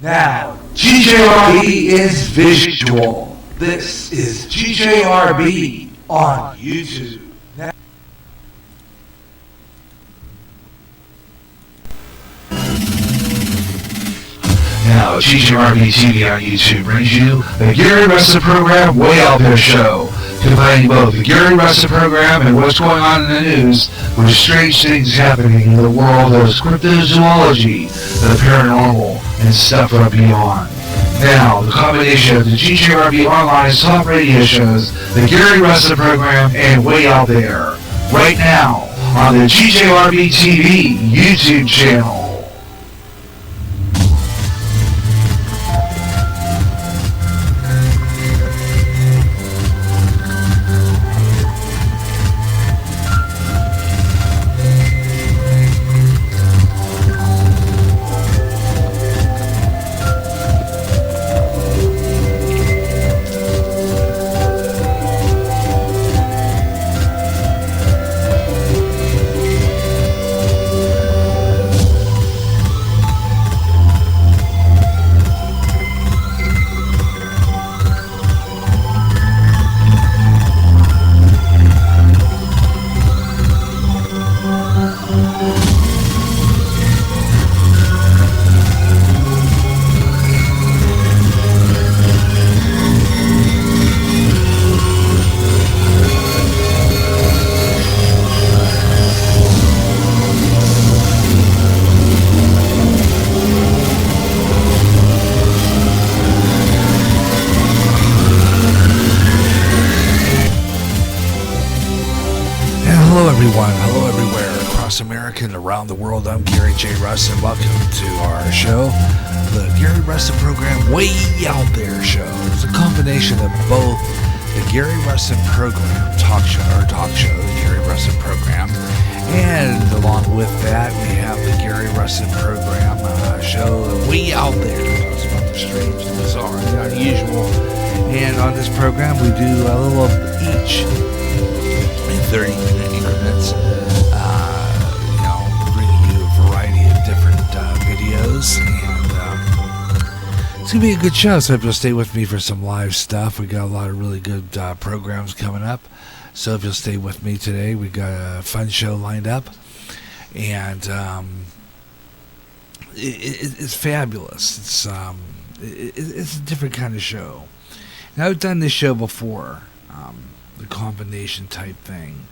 Now, GJRB is visual. This is GJRB on YouTube. Now, GJRB TV on YouTube brings you the Gary Russen Program Way Out There Show, combining both the Gary Russen Program and what's going on in the news with strange things happening in the world of cryptozoology, the paranormal, and stuff from beyond. Now, the combination of the GJRB Online talk radio shows, the Gary Russen Program, and Way Out There, right now on the GJRB TV YouTube channel. Hello everywhere across America and around the world. I'm Gary J. Russen. Welcome to our show, the Gary Russen Program Way Out There Show. It's a combination of both the Gary Russen Program talk show, the Gary Russen Program, and along with that we have the Gary Russen Program show Way Out There. It's about the strange, the bizarre, the unusual. And on this program we do a little of each in 30-minute increments, bringing you a variety of different videos, and it's going to be a good show, so if you'll stay with me for some live stuff. We got a lot of really good programs coming up, so if you'll stay with me today, we got a fun show lined up, and it's fabulous. It's a different kind of show. Now, I've done this show before, the combination type thing,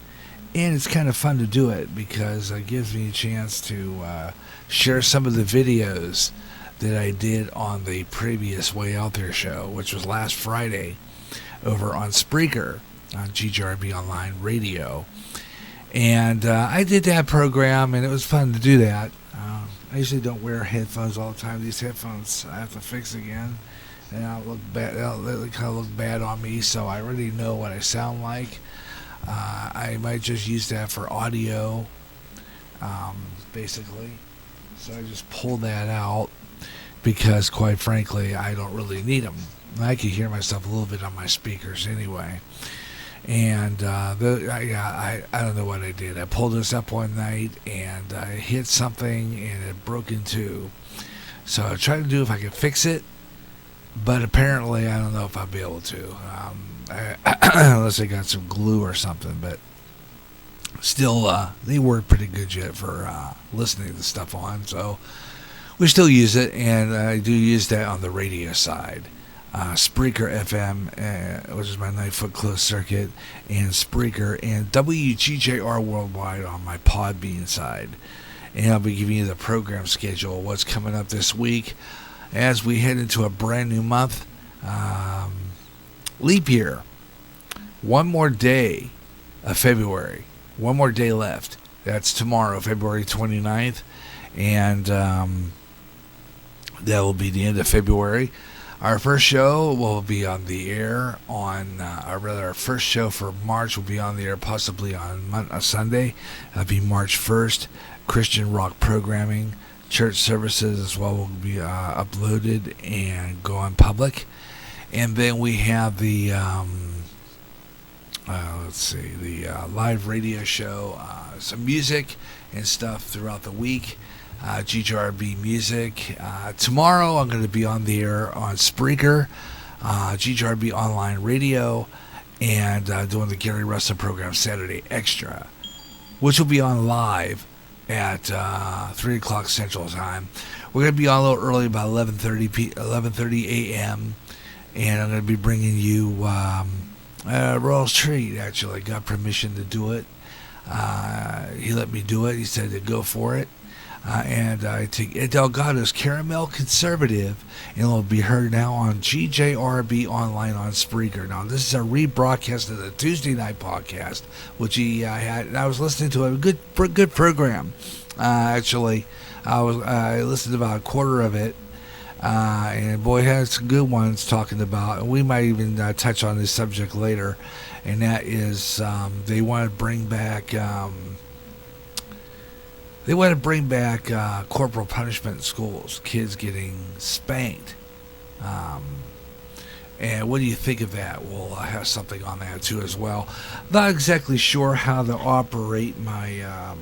and it's kind of fun to do it because it gives me a chance to share some of the videos that I did on the previous Way Out There show, which was last Friday over on Spreaker on GJRB Online Radio, and I did that program, and it was fun to do that. I usually don't wear headphones all the time. These headphones I have to fix again, and they kind of look bad on me, so I already know what I sound like. I might just use that for audio, basically. So I just pull that out because, quite frankly, I don't really need them. I can hear myself a little bit on my speakers anyway. And I don't know what I did. I pulled this up one night and I hit something and it broke in two. So I tried to do if I could fix it, but apparently I don't know if I'll be able to, unless I got some glue or something. But still, they work pretty good yet for listening to stuff on. So we still use it, and I do use that on the radio side. Spreaker FM, which is my 9-foot closed circuit, and Spreaker, and WGJR Worldwide on my Podbean side. And I'll be giving you the program schedule, what's coming up this week as we head into a brand new month. Leap year. One more day of February. One more day left. That's tomorrow, February 29th. And that will be the end of February. Our first show will be on the air on, our first show for March will be on the air possibly on a Sunday. That'll be March 1st. Christian rock programming, church services as well will be uploaded and go on public. And then we have the, live radio show, some music and stuff throughout the week. GJRB Music. Tomorrow I'm going to be on the air on Spreaker, GJRB Online Radio, and doing the Gary Russen program Saturday Extra, which will be on live at 3 o'clock Central Time. We're going to be on a little early, about 11:30 a.m., and I'm going to be bringing you a royal treat, actually. I got permission to do it. He let me do it. He said to go for it. And I take Delgado's Caramel Conservative, and it'll be heard now on GJRB Online on Spreaker. Now, this is a rebroadcast of the Tuesday night podcast, which he had. And I was listening to a good program. Actually, I listened to about a quarter of it, and boy, it had some good ones talking about. And we might even touch on this subject later, and that is they want to bring back. They want to bring back corporal punishment in schools, kids getting spanked. And what do you think of that? We'll have something on that too as well. Not exactly sure how to operate my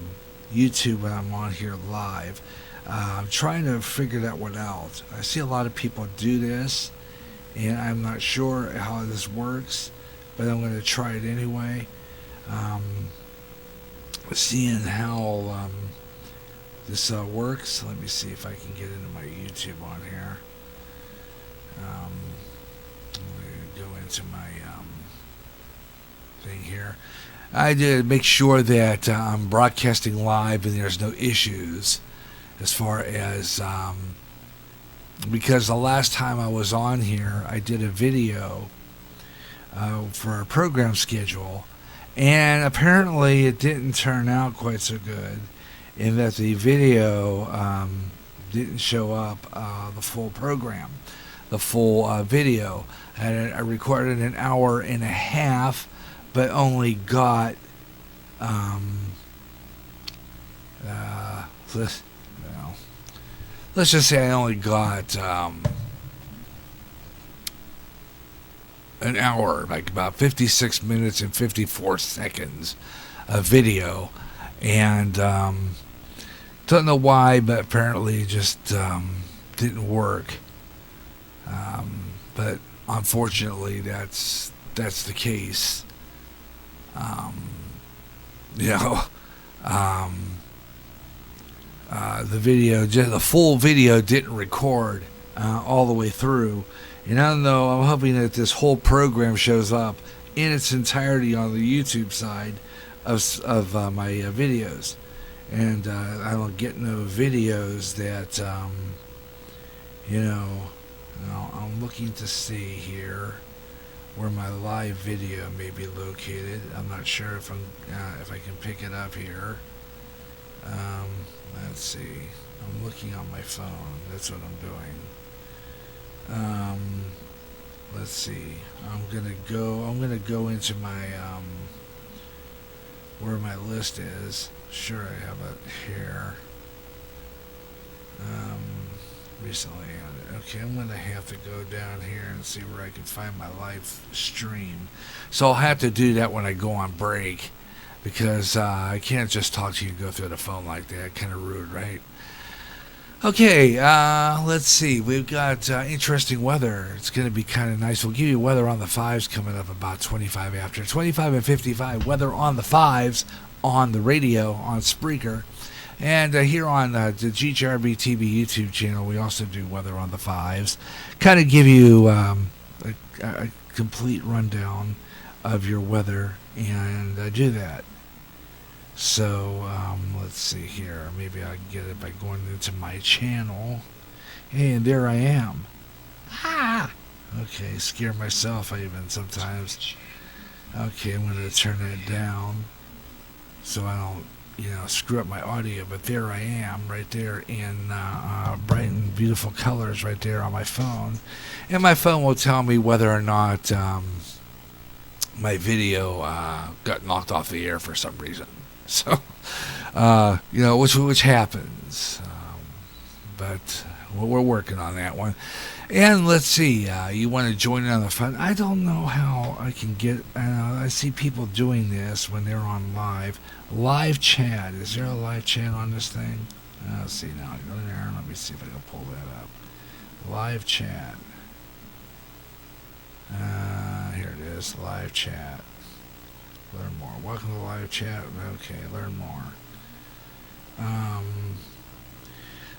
YouTube when I'm on here live. I'm trying to figure that one out. I see a lot of people do this, and I'm not sure how this works, but I'm going to try it anyway. Seeing how this works. Let me see if I can get into my YouTube on here. I'm going to go into my thing here. I did make sure that I'm broadcasting live and there's no issues as far as because the last time I was on here, I did a video for a program schedule, and apparently it didn't turn out quite so good. In that the video didn't show up the full program, the full video. I recorded an hour and a half, but only got let's just say I only got an hour, like about 56 minutes and 54 seconds of video, and don't know why, but apparently it just didn't work. But unfortunately, that's the case. The full video didn't record all the way through, and I don't know. I'm hoping that this whole program shows up in its entirety on the YouTube side of my videos. And I don't get no videos that, I'm looking to see here where my live video may be located. I'm not sure if I can pick it up here. Let's see. I'm looking on my phone. That's what I'm doing. Let's see. I'm gonna go into my where my list is. Sure, I have it here. Recently, okay, I'm gonna have to go down here and see where I can find my live stream. So I'll have to do that when I go on break, because I can't just talk to you and go through the phone like that. Kind of rude, right? Okay, let's see. We've got interesting weather. It's going to be kind of nice. We'll give you weather on the fives coming up about 25 after. 25 and 55, weather on the fives on the radio, on Spreaker. And here on the GJRB TV YouTube channel, we also do weather on the fives. Kind of give you a complete rundown of your weather, and I do that. So, let's see here. Maybe I can get it by going into my channel. And there I am. Ah! Okay, scare myself even sometimes. Okay, I'm going to turn that down so I don't, screw up my audio. But there I am, right there in bright and beautiful colors right there on my phone. And my phone will tell me whether or not my video got knocked off the air for some reason. So, which happens. But we're working on that one. And let's see, you want to join in on the fun? I don't know how I can get, I see people doing this when they're on live chat. Is there a live chat on this thing? Let's see now. Go there. Let me see if I can pull that up. Live chat. Here it is. Live chat. Learn more. Welcome to live chat. Okay, learn more.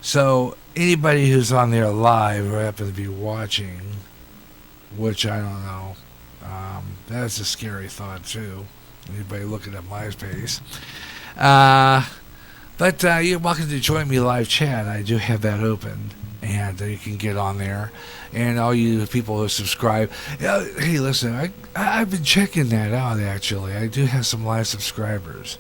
So anybody who's on there live or happen to be watching, which I don't know, that's a scary thought too. Anybody looking at MySpace. But you're welcome to join me live chat. I do have that open, and you can get on there. And all you people who subscribe, hey, listen, I've been checking that out, actually. I do have some live subscribers.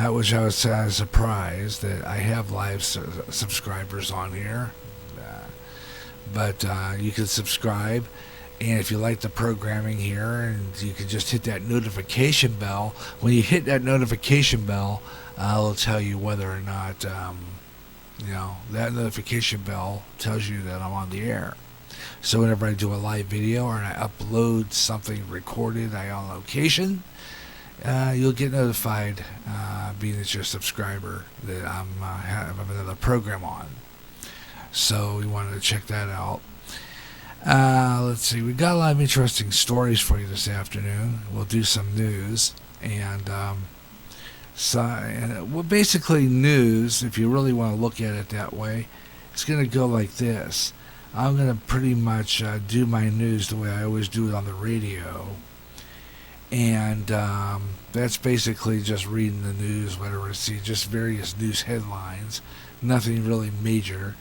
Which I was surprised that I have live subscribers on here. But you can subscribe. And if you like the programming here, and you can just hit that notification bell. When you hit that notification bell, it'll tell you whether or not, that notification bell tells you that I'm on the air. So whenever I do a live video or I upload something recorded on location, you'll get notified, being that you're a subscriber, that I have another program on. So we wanted to check that out. Let's see, we got a lot of interesting stories for you this afternoon. We'll do some news, and basically news, if you really want to look at it that way, it's going to go like this. I'm going to pretty much do my news the way I always do it on the radio, and that's basically just reading the news, whatever I see, just various news headlines, nothing really major.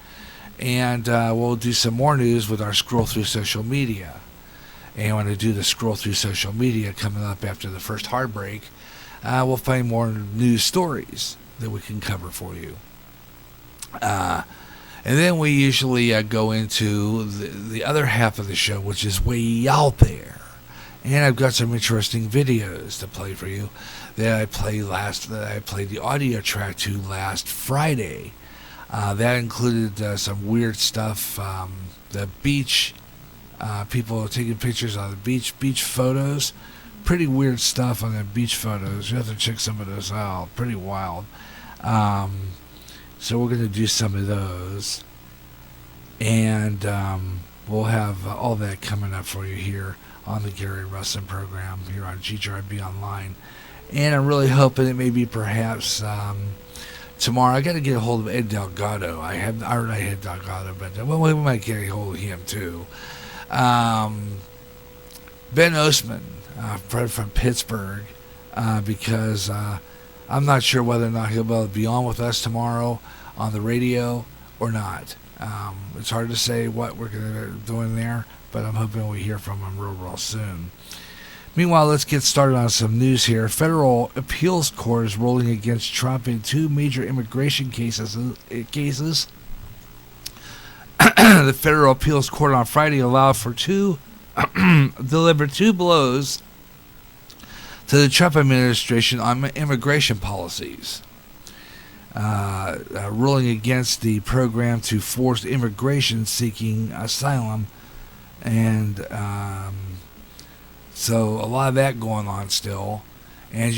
And we'll do some more news with our scroll through social media. And when I do the scroll through social media coming up after the first hard break, we'll find more news stories that we can cover for you. And then we usually go into the other half of the show, which is way out there. And I've got some interesting videos to play for you that I played the audio track to last Friday. That included some weird stuff, the beach, people taking pictures on the beach photos, pretty weird stuff on the beach photos. You have to check some of those out, pretty wild. So we're going to do some of those, and we'll have all that coming up for you here on the Gary Russen program here on GJRB Online. And I'm really hoping it may be perhaps... tomorrow, I got to get a hold of Ed Delgado. I already had Delgado, but we might get a hold of him too. Ben Osman, from Pittsburgh, because I'm not sure whether or not he'll be able to be on with us tomorrow on the radio or not. It's hard to say what we're going to be doing there, but I'm hoping we hear from him real soon. Meanwhile, let's get started on some news here. Federal appeals court is ruling against Trump in two major immigration cases. The federal appeals court on Friday allowed for delivered two blows to the Trump administration on immigration policies, ruling against the program to force immigration seeking asylum, and so a lot of that going on still. And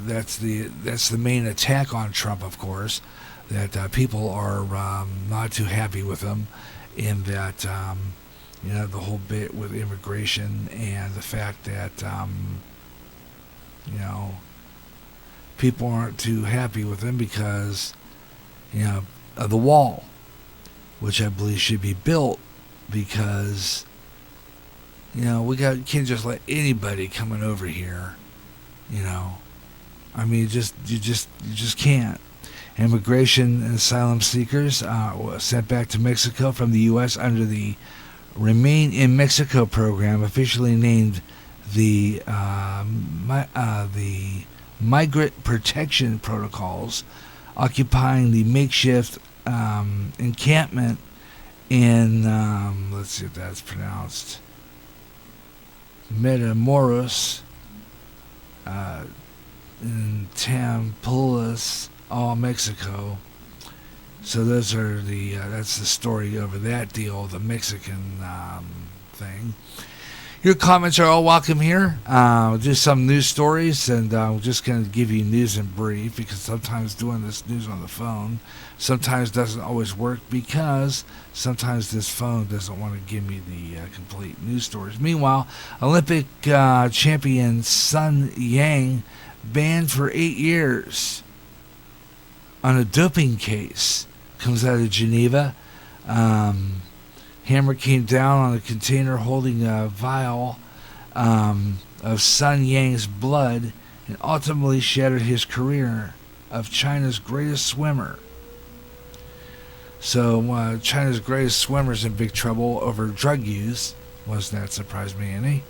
that's the main attack on Trump, of course, that people are not too happy with him, in that the whole bit with immigration, and the fact that people aren't too happy with him because of the wall, which I believe should be built, because can't just let anybody coming over here. I mean, you just can't. Immigration and asylum seekers sent back to Mexico from the U.S. under the Remain in Mexico program, officially named the Migrant Protection Protocols, occupying the makeshift encampment in let's see if that's pronounced, Matamoros, in Tamaulipas, Mexico. So those are that's the story over that deal, the Mexican thing. Your comments are all welcome here. Just some news stories, and I'm just going to give you news in brief because sometimes doing this news on the phone sometimes doesn't always work because sometimes this phone doesn't want to give me the complete news stories. Meanwhile, Olympic champion Sun Yang banned for 8 years on a doping case. Comes out of Geneva. Hammer came down on a container holding a vial of Sun Yang's blood and ultimately shattered his career of China's greatest swimmer. So China's greatest swimmer's in big trouble over drug use. Wasn't that surprise me any?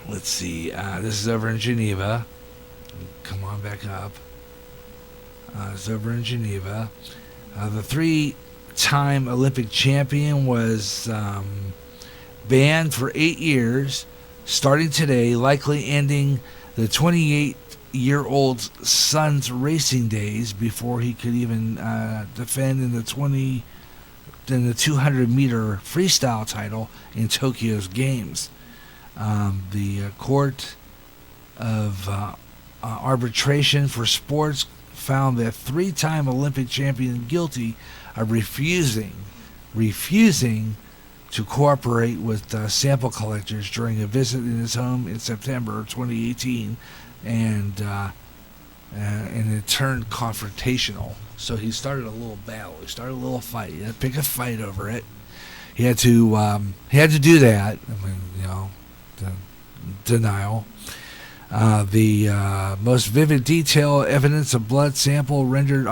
Let's see. This is over in Geneva. Come on back up. It's over in Geneva. The 3-time Olympic champion was banned for 8 years, starting today, likely ending the 28-year-old's son's racing days before he could even defend in the 200-meter freestyle title in Tokyo's Games. The Court of Arbitration for Sports found that 3-time Olympic champion guilty of refusing to cooperate with sample collectors during a visit in his home in September 2018, and it turned confrontational. So he started a little battle. He started a little fight. He had to pick a fight over it. He had to do that. I mean, the denial. The most vivid detail evidence of blood sample rendered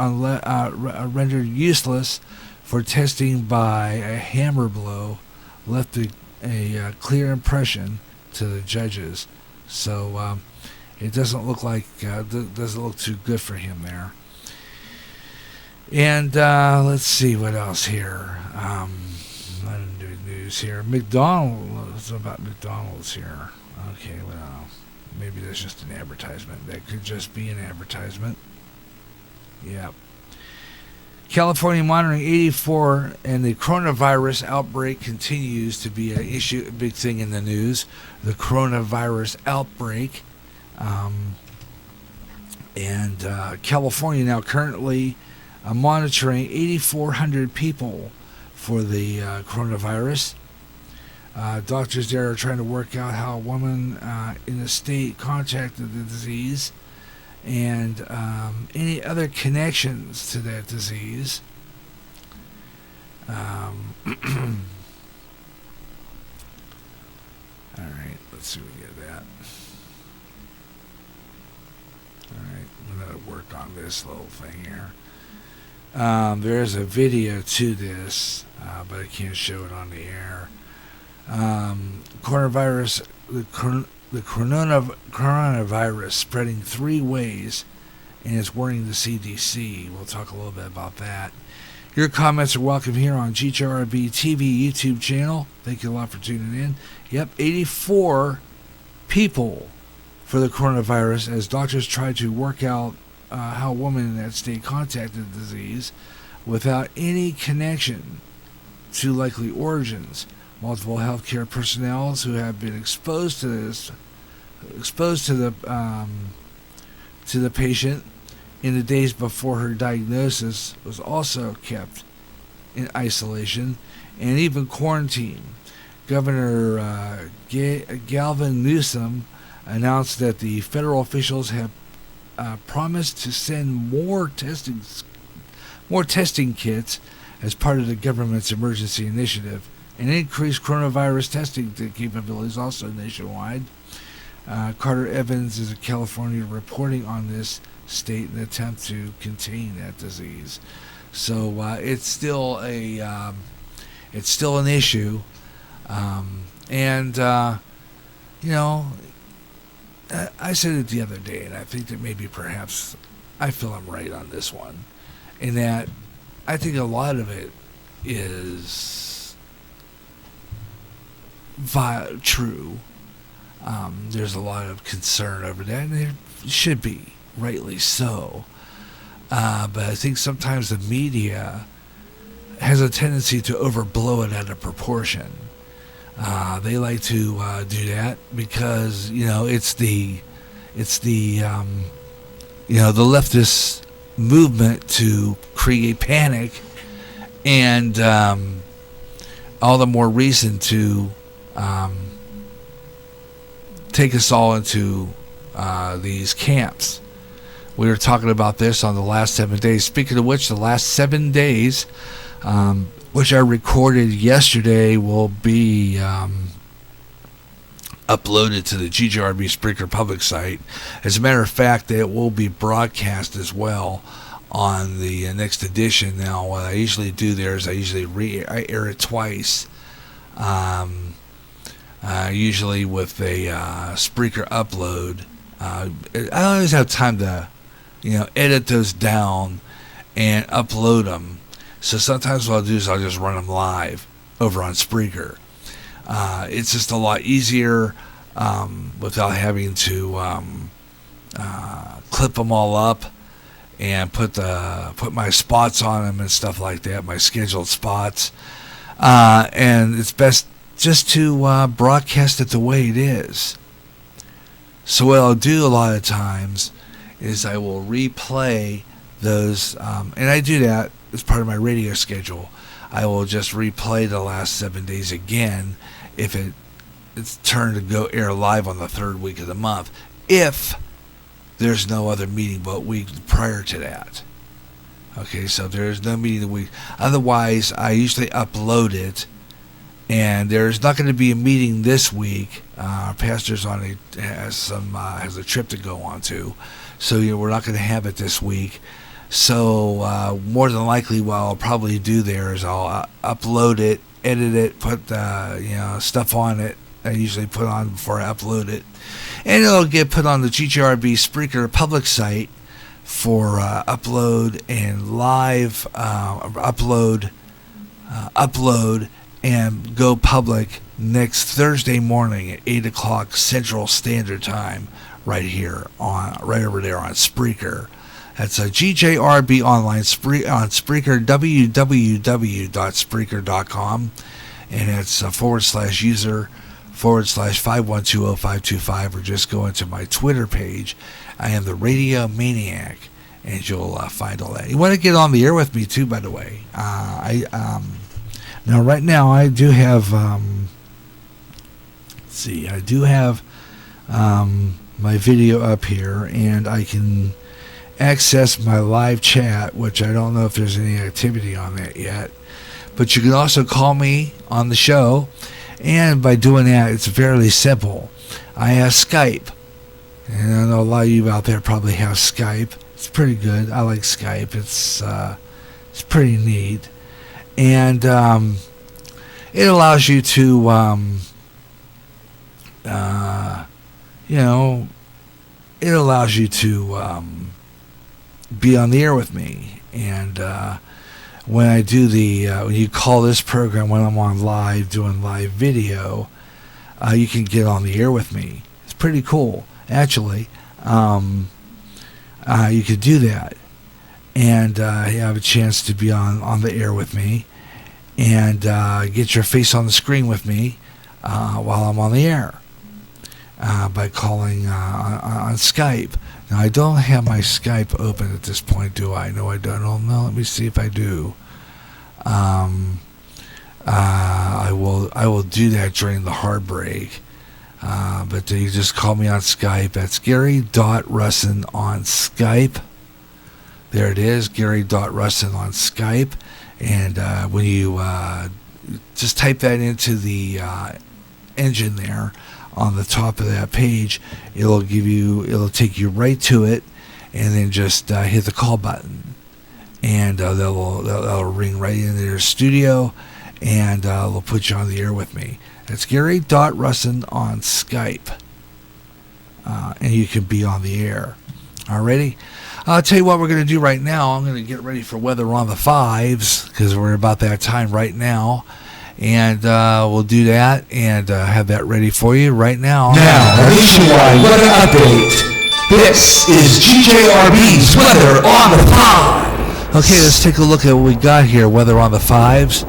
useless for testing by a hammer blow left a clear impression to the judges. So it doesn't look too good for him there. And let's see what else here. I didn't do news here. McDonald's. About McDonald's here. Okay, well. Maybe that's just an advertisement. That could just be an advertisement. Yep. California monitoring 84, and the coronavirus outbreak continues to be an issue, a big thing in the news. The coronavirus outbreak. And California now currently monitoring 8,400 people for the coronavirus. Doctors there are trying to work out how a woman in the state contracted the disease and any other connections to that disease. All right, let's see if we get that. All right, I'm going to work on this little thing here. There's a video to this, but I can't show it on the air. Coronavirus, the coronavirus spreading 3 ways, and it's worrying the CDC. We'll talk a little bit about that. Your comments are welcome here on GJRB TV YouTube channel. Thank you a lot for tuning in. Yep, 84 people for the coronavirus as doctors try to work out how a woman in that state contacted the disease without any connection to likely origins. Multiple healthcare personnel who have been exposed to the patient in the days before her diagnosis was also kept in isolation and even quarantined. Governor Gavin Newsom announced that the federal officials have promised to send more testing kits as part of the government's emergency initiative. And increased coronavirus testing capabilities also nationwide. Carter Evans is a California reporting on this state in an attempt to contain that disease. So it's still an issue, and I said it the other day, and I think that maybe perhaps I feel I'm right on this one, in that I think a lot of it is true. There's a lot of concern over that, and there should be, rightly so. But I think sometimes the media has a tendency to overblow it out of proportion. They like to do that because it's the the leftist movement to create panic, and all the more reason to take us all into these camps. We were talking about this on the last 7 days. Speaking of which, the last 7 days, which I recorded yesterday, will be uploaded to the GJRB Spreaker public site. As a matter of fact, it will be broadcast as well on the next edition. Now, what I usually do there is I usually air it twice, usually with a Spreaker upload. I don't always have time to edit those down and upload them. So sometimes what I'll do is I'll just run them live over on Spreaker. It's just a lot easier without having to clip them all up and put my spots on them and stuff like that, my scheduled spots. And it's best just to broadcast it the way it is. So what I'll do a lot of times is I will replay those, and I do that as part of my radio schedule. I will just replay the last 7 days again if it's turned to go air live on the third week of the month, if there's no other meeting but week prior to that. Okay, so there's no meeting the week. Otherwise, I usually upload it, and there's not going to be a meeting this week. Pastor's has a trip to go on to, so we're not going to have it this week. So more than likely, what I'll probably do there is I'll upload it, edit it, put stuff on it I usually put on before I upload it, and it'll get put on the GJRB Spreaker public site for upload and live upload and go public next Thursday morning at 8 o'clock Central Standard Time, right over there on Spreaker. That's a GJRB Online on Spreaker, www.spreaker.com, and it's /user/5120525, or just go into my Twitter page. I am the Radio Maniac, and you'll find all that. You want to get on the air with me too, by the way. Now right now I do have my video up here, and I can access my live chat, which I don't know if there's any activity on that yet, but you can also call me on the show, and by doing that, it's fairly simple. I have Skype, and I know a lot of you out there probably have Skype. It's pretty good. I like Skype. It's pretty neat, and it allows you to be on the air with me. And when I do when you call this program, when I'm on live doing live video, you can get on the air with me. It's pretty cool, actually. You could do that, and you have a chance to be on the air with me, and get your face on the screen with me while I'm on the air by calling on Skype. Now, I don't have my Skype open at this point, do I? No, I don't. Oh, no, let me see if I do. I will do that during the hard break. But you just call me on Skype. That's Gary.Russen on Skype. There it is, Gary.Russen on Skype. And when you just type that into the engine there on the top of that page, it'll take you right to it, and then just hit the call button, and they'll ring right into their studio, and they'll put you on the air with me. That's Gary.Russen on Skype, and you can be on the air. Alrighty, I'll tell you what we're going to do right now. I'm going to get ready for Weather on the Fives, because we're about that time right now. And we'll do that and have that ready for you right now. Now, a nationwide weather update. This is GJRB's Weather on the Five. Okay, let's take a look at what we got here. Weather on the fives.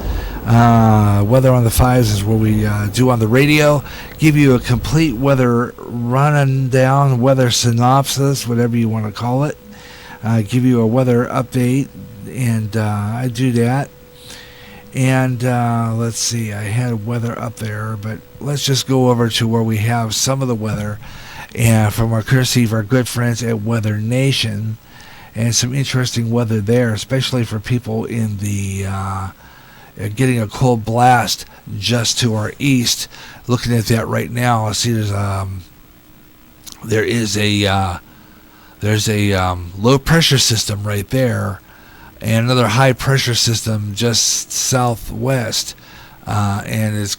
Weather on the fives is what we do on the radio. Give you a complete weather rundown, weather synopsis, whatever you want to call it. Give you a weather update, and I do that. And let's see, I had weather up there, but let's just go over to where we have some of the weather, and from our courtesy of our good friends at Weather Nation, and some interesting weather there, especially for people in the getting a cold blast just to our east. Looking at that right now, I see there's a low pressure system right there, and another high pressure system just southwest, and it's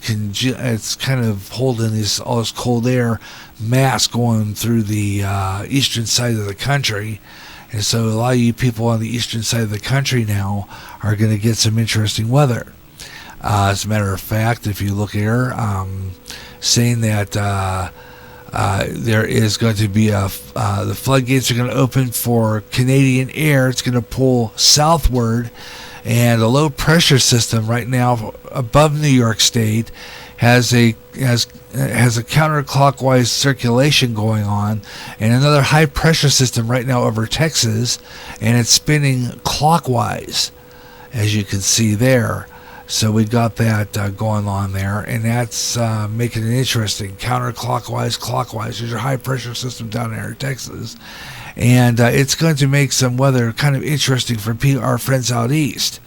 kind of holding all this cold air mass going through the eastern side of the country. And so a lot of you people on the eastern side of the country now are going to get some interesting weather. As a matter of fact, if you look here, saying that there is going to be the floodgates are going to open for Canadian air. It's going to pull southward, and a low pressure system right now above New York State has a counterclockwise circulation going on, and another high pressure system right now over Texas, and it's spinning clockwise, as you can see there. So we got that going on there, and that's making it interesting. Counterclockwise, clockwise. There's a high pressure system down there in Texas, and it's going to make some weather kind of interesting for our friends out east.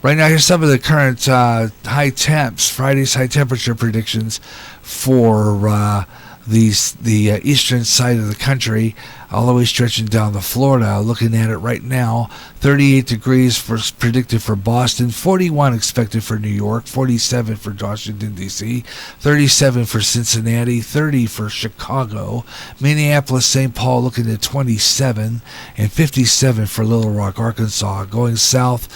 Right now, here's some of the current high temps, Friday's high temperature predictions for the eastern side of the country, all the way stretching down to Florida. Looking at it right now, 38 degrees predicted for Boston, 41 expected for New York, 47 for Washington, D.C., 37 for Cincinnati, 30 for Chicago, Minneapolis, St. Paul looking at 27, and 57 for Little Rock, Arkansas. Going south,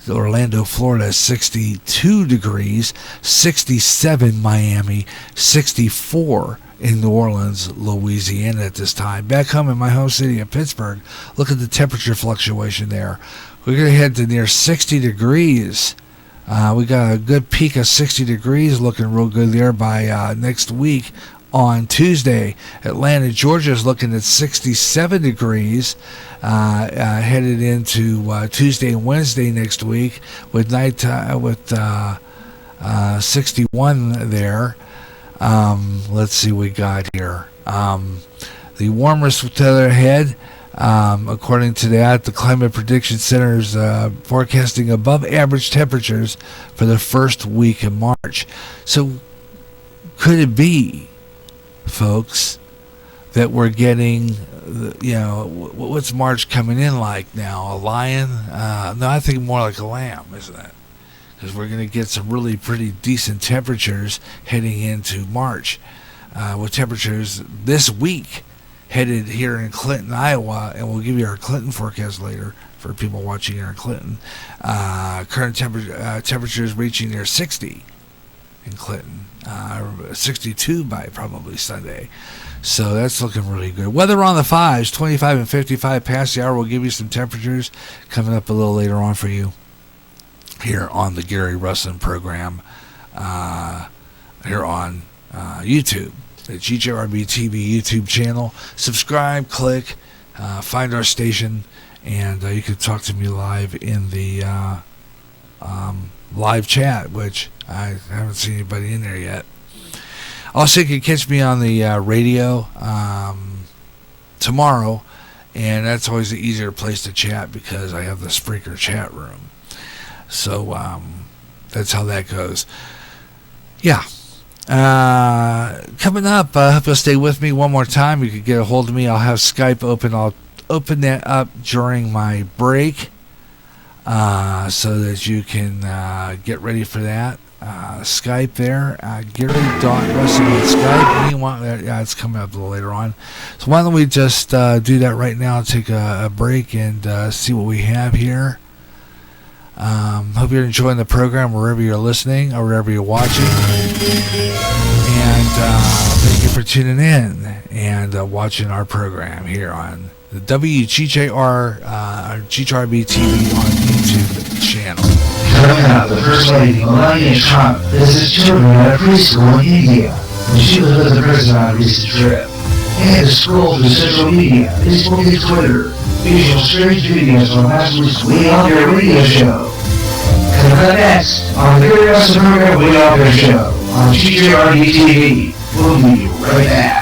Orlando, Florida, 62 degrees, 67 Miami, 64 in New Orleans, Louisiana at this time. Back home in my home city of Pittsburgh, look at the temperature fluctuation there. We're going to head to near 60 degrees. We got a good peak of 60 degrees looking real good there by next week on Tuesday. Atlanta, Georgia is looking at 67 degrees headed into Tuesday and Wednesday next week with 61 there. Let's see what we got here. The warmest weather ahead, according to that, the Climate Prediction Center is forecasting above average temperatures for the first week in March. So could it be, folks, that we're getting, what's March coming in like now? A lion? No, I think more like a lamb, isn't it? Because we're going to get some really pretty decent temperatures heading into March, with temperatures this week headed here in Clinton, Iowa, and we'll give you our Clinton forecast later for people watching here in Clinton. Current temperatures reaching near 60 in Clinton, 62 by probably Sunday. So that's looking really good. Weather on the fives, 25 and 55 past the hour. We'll give you some temperatures coming up a little later on for you here on the Gary Russen program, here on YouTube, the GJRB TV YouTube channel. Subscribe, click, find our station, and you can talk to me live in the live chat, which I haven't seen anybody in there yet. Also, you can catch me on the radio tomorrow, and that's always the easier place to chat because I have the Spreaker chat room. So that's how that goes. Yeah. Coming up, I hope you'll stay with me one more time. You can get a hold of me. I'll have Skype open. I'll open that up during my break so that you can get ready for that. Skype there, Gary.Russen on Skype. Meanwhile, it's coming up a little later on. So why don't we just do that right now, take a break, and see what we have here. Hope you're enjoying the program wherever you're listening or wherever you're watching. And thank you for tuning in and watching our program here on the WGJR GJRB TV on YouTube channel. Coming up, the First Lady, Melania Trump, visits children at a preschool in India when she was with the president on a recent trip. And to scroll through social media, Facebook and Twitter, visual strange videos from last week's Way Out There radio show. Coming up next on the Gary Russen program Way Out There show on GJRB TV. We'll be right back.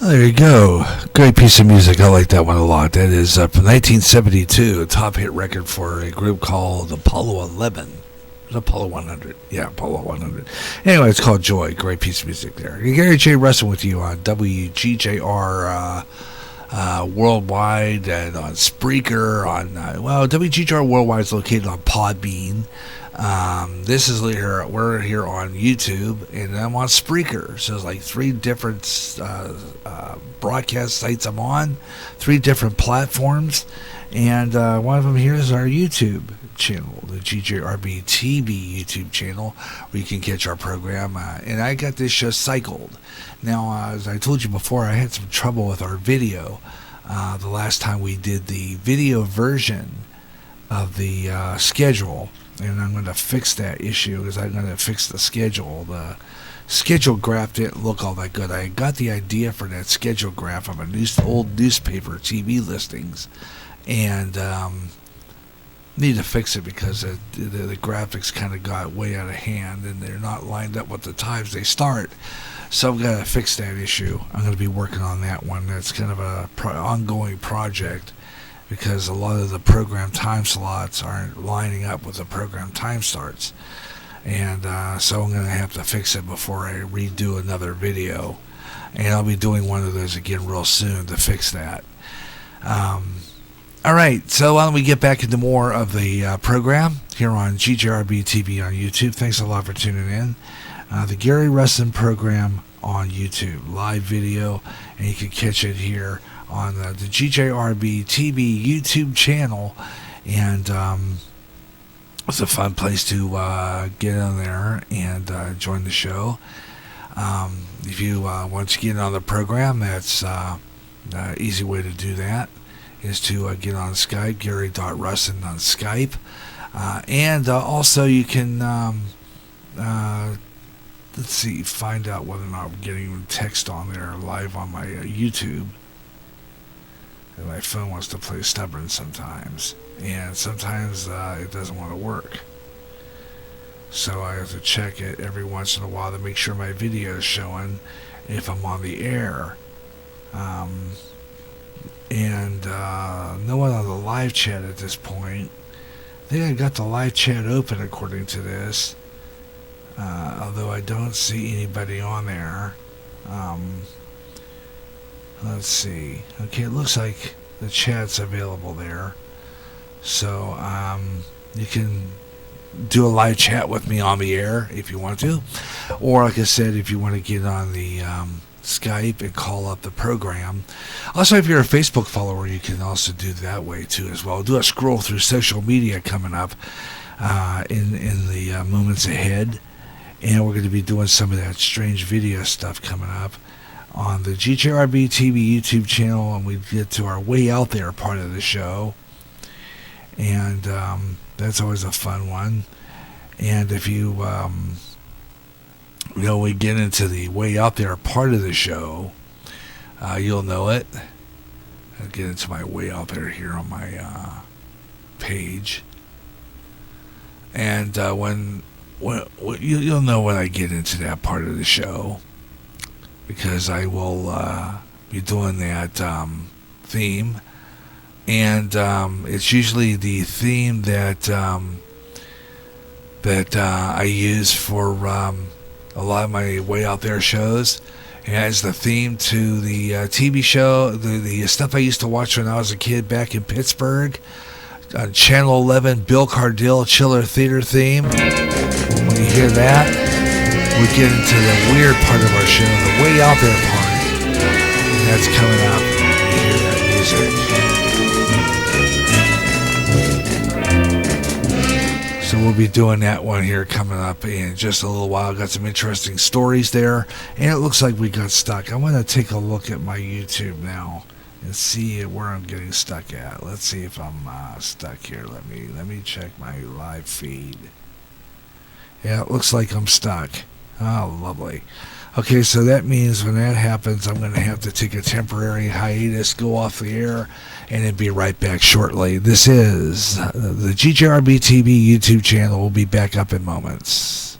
Oh, there you go. Great piece of music. I like that one a lot. That is from 1972, a top hit record for a group called Apollo 11. Apollo 100. Yeah, Apollo 100. Anyway, it's called Joy. Great piece of music there. Gary J. Russen with you on WGJR Worldwide and on Spreaker. WGJR Worldwide is located on Podbean. This is here. We're here on YouTube, and I'm on Spreaker. So it's like 3 different broadcast sites I'm on, 3 different platforms, and one of them here is our YouTube channel, the GJRB TV YouTube channel, where you can catch our program. And I got this show cycled. Now, as I told you before, I had some trouble with our video. The last time we did the video version of the schedule. And I'm going to fix that issue because I'm going to fix the schedule. The schedule graph didn't look all that good. I got the idea for that schedule graph from old newspaper TV listings, and need to fix it because the graphics kind of got way out of hand and they're not lined up with the times they start. So I've got to fix that issue. I'm going to be working on that one. That's kind of a ongoing project, because a lot of the program time slots aren't lining up with the program time starts. And so I'm going to have to fix it before I redo another video. And I'll be doing one of those again real soon to fix that. All right, so why don't we get back into more of the program here on GJRB TV on YouTube. Thanks a lot for tuning in. The Gary Russen program on YouTube, live video, and you can catch it here on the GJRB TV YouTube channel, and it's a fun place to get on there and join the show. If you want to get on the program, that's an easy way to do that, is to get on Skype, Gary.Russen on Skype, and also you can find out whether or not I'm getting text on there live on my YouTube. And my phone wants to play stubborn sometimes, and sometimes it doesn't want to work. So I have to check it every once in a while to make sure my video is showing if I'm on the air. No one on the live chat at this point. I think I got the live chat open according to this, although I don't see anybody on there. Let's see. Okay, it looks like the chat's available there. So you can do a live chat with me on the air if you want to. Or, like I said, if you want to get on the Skype and call up the program. Also, if you're a Facebook follower, you can also do that way too as well. Do a scroll through social media coming up in the moments ahead. And we're going to be doing some of that strange video stuff coming up on the GJRB TV YouTube channel, and we get to our Way Out There part of the show, and that's always a fun one. And if we get into the Way Out There part of the show, you'll know it. I'll get into my Way Out There here on my page, and you'll know when I get into that part of the show, because I will be doing that theme, and it's usually the theme that I use for a lot of my Way Out There shows. It has the theme to the TV show, the stuff I used to watch when I was a kid back in Pittsburgh, on Channel 11, Bill Cardille Chiller Theater theme. When you hear that, we get into the weird part of our show, the Way Out There part, and that's coming up. You hear that music. So we'll be doing that one here coming up in just a little while. Got some interesting stories there, and it looks like we got stuck. I want to take a look at my YouTube now and see where I'm getting stuck at. Let's see if I'm stuck here. Let me check my live feed. Yeah, it looks like I'm stuck. Oh, lovely. Okay, so that means when that happens, I'm going to have to take a temporary hiatus, go off the air, and then be right back shortly. This is the GJRB TV YouTube channel. We'll be back up in moments.